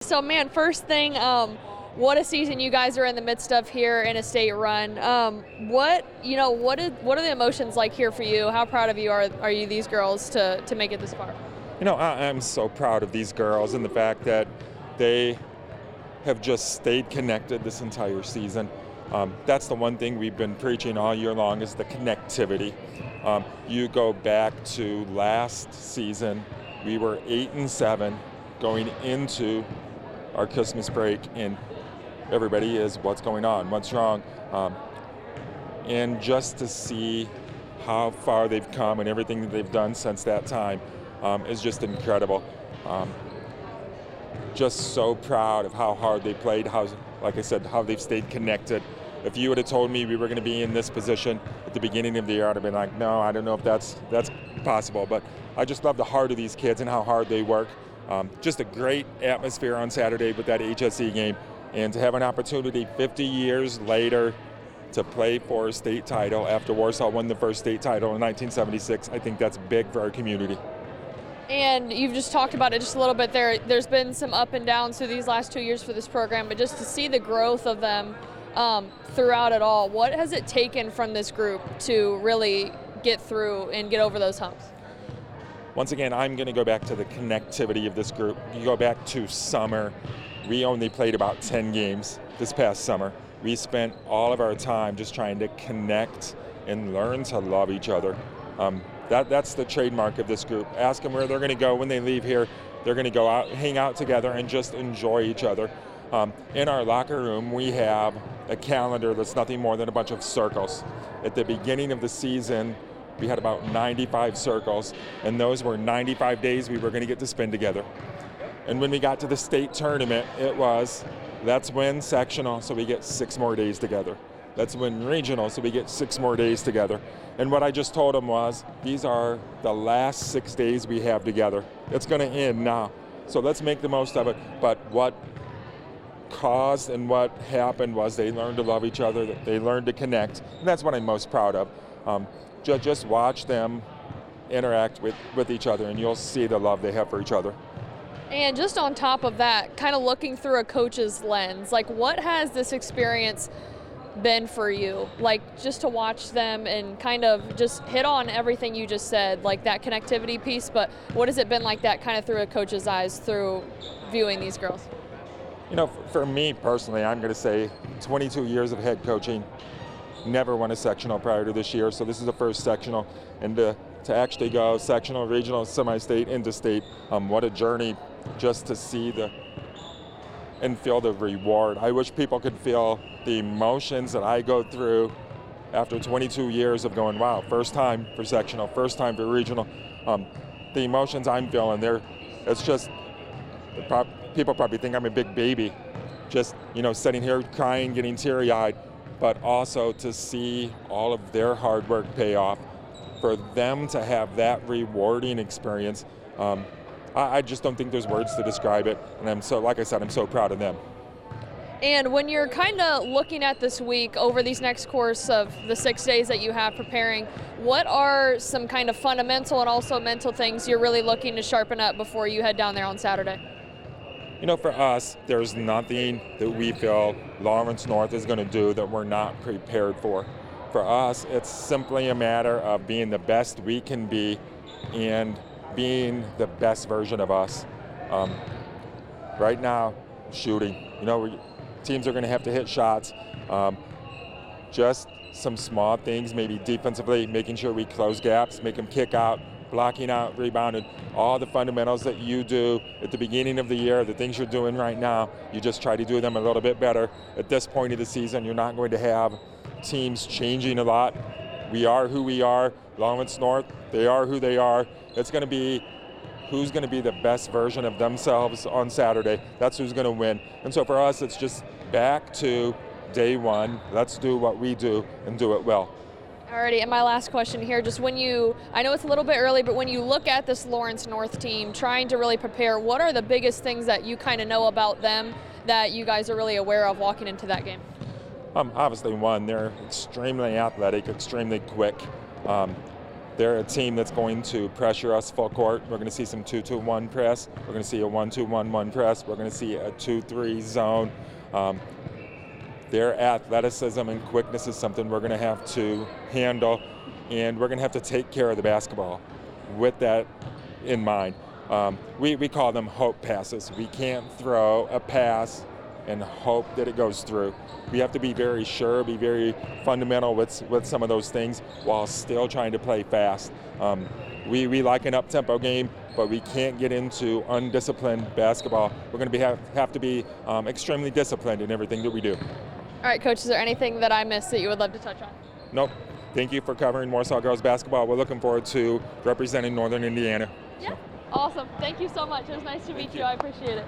So, man, first thing, what a season you guys are in the midst of here in a state run. What are the emotions like here for you? How proud of you are you these girls to make it this far? I'm so proud of these girls and the fact that they have just stayed connected this entire season. That's the one thing we've been preaching all year long is the connectivity. You go back to last season, we were 8-7 going into our Christmas break, and everybody is, what's going on, what's wrong? And just to see how far they've come and everything that they've done since that time is just incredible. Just so proud of how hard they played, how they've stayed connected. If you would have told me we were going to be in this position at the beginning of the year, I'd have been like, no, I don't know if that's possible. But I just love the heart of these kids and how hard they work. Just a great atmosphere on Saturday with that HSE game. And to have an opportunity 50 years later to play for a state title after Warsaw won the first state title in 1976, I think that's big for our community. And you've just talked about it just a little bit there. There's been some up and downs through these last 2 years for this program, but just to see the growth of them throughout it all, what has it taken from this group to really get through and get over those humps? Once again, I'm going to go back to the connectivity of this group. You go back to summer. We only played about 10 games this past summer. We spent all of our time just trying to connect and learn to love each other. That's the trademark of this group. Ask them where they're going to go when they leave here. They're going to go out, hang out together, and just enjoy each other. In our locker room, we have a calendar that's nothing more than a bunch of circles. At the beginning of the season, we had about 95 circles, and those were 95 days we were going to get to spend together. And when we got to the state tournament, let's win sectional, so we get 6 more days together. Let's win regional, so we get 6 more days together. And what I just told them was, these are the last 6 days we have together. It's going to end now, so let's make the most of it. But what caused and what happened was they learned to love each other, they learned to connect, and that's what I'm most proud of. Just watch them interact with each other, and you'll see the love they have for each other. And just on top of that, kind of looking through a coach's lens, like what has this experience been for you? Like just to watch them and kind of just hit on everything you just said, like that connectivity piece, but what has it been like that kind of through a coach's eyes through viewing these girls? For me personally, I'm going to say 22 years of head coaching, never won a sectional prior to this year, so this is the first sectional, and to actually go sectional, regional, semi-state, into state, what a journey just to see and feel the reward. I wish people could feel the emotions that I go through after 22 years of going, wow, first time for sectional, first time for regional. The emotions I'm feeling there, it's just, people probably think I'm a big baby, just sitting here crying, getting teary-eyed, but also to see all of their hard work pay off, for them to have that rewarding experience. I just don't think there's words to describe it, and like I said, I'm so proud of them. And when you're kind of looking at this week over these next course of the 6 days that you have preparing, what are some kind of fundamental and also mental things you're really looking to sharpen up before you head down there on Saturday? For us, there's nothing that we feel Lawrence North is going to do that we're not prepared for. For us, it's simply a matter of being the best we can be and being the best version of us. Right now, shooting. Teams are going to have to hit shots. Just some small things, maybe defensively, making sure we close gaps, make them kick out, blocking out, rebounding, all the fundamentals that you do at the beginning of the year, the things you're doing right now, you just try to do them a little bit better. At this point of the season, you're not going to have teams changing a lot. We are who we are. Lawrence North, they are who they are. It's going to be who's going to be the best version of themselves on Saturday. That's who's going to win. And so for us, it's just back to day one. Let's do what we do and do it well. Alrighty, and my last question here, just I know it's a little bit early, but when you look at this Lawrence North team, trying to really prepare, what are the biggest things that you kind of know about them that you guys are really aware of walking into that game? Obviously, one, they're extremely athletic, extremely quick. They're a team that's going to pressure us full court. We're going to see some 2-2-1 press. We're going to see a 1-2-1-1 press. We're going to see a 2-3 zone. Their athleticism and quickness is something we're going to have to handle, and we're going to have to take care of the basketball with that in mind. We call them hope passes. We can't throw a pass and hope that it goes through. We have to be very sure, be very fundamental with some of those things while still trying to play fast. We like an up-tempo game, but we can't get into undisciplined basketball. We're going to have to be extremely disciplined in everything that we do. All right, Coach, is there anything that I missed that you would love to touch on? Nope. Thank you for covering Warsaw girls basketball. We're looking forward to representing Northern Indiana. Yeah, awesome. Thank you so much. It was nice to meet you. I appreciate it.